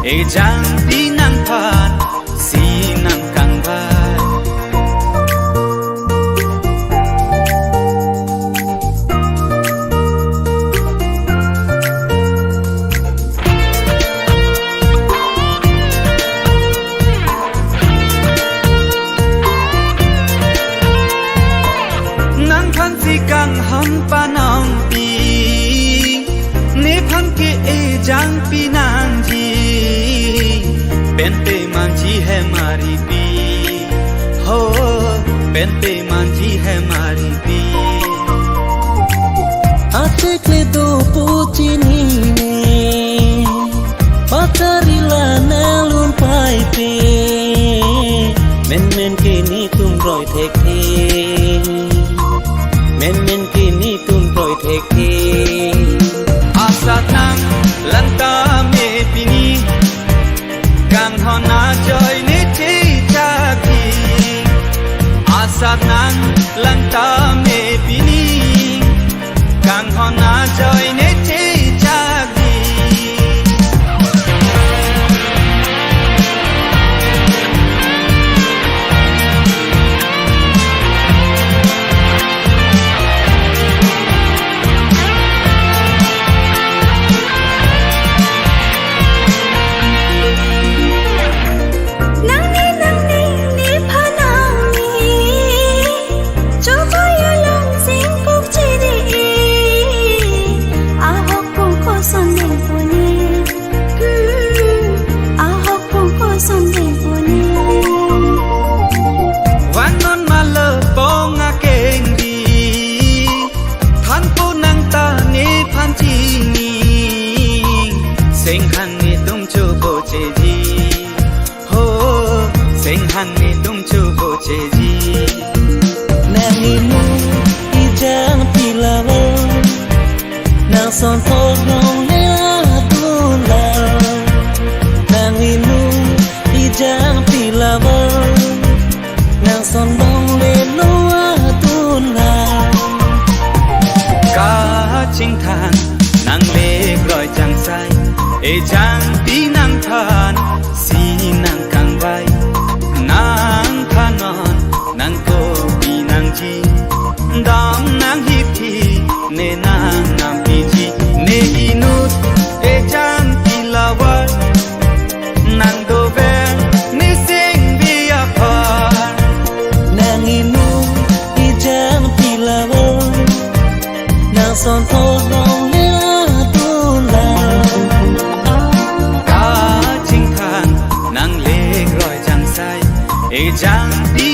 e jang di nang phan si nang kang vai nang phan si kang ham pa nong pi ne phan ke e jang pi nang ji Bente manji hai mari pi ho Bente manji hai mari pi Ate kle do puji ni ne Patari la na lun pai pe Men men ke ni tum roi thek the Men men ke ni tum roi thek the Asa nang lanta me pini Kang hona joy ne chi cha ki Asa nang lanta me pini Kang hona joy ne chi cha ki Sing hangi tum chu bo che ji ho Sing hangi tum chu bo che ji Nani nu i jang pi la wo Nang son tho nong le a tu la Nani nu i jang pi la wo Nang son nong le lo a tu la Ka ching than nang le roi chang sai e jang pi nang phan si nang kang vai nang phanon nang ko pi nang ji dong nang hip thi ne nang nam pi ji ne inut e jang pi la wa nang do ve ne sing vi a pha Nang inu i jang pi la wo Nang son tho nong le a tu la Ka ching than nang le roi chang sai e jang pi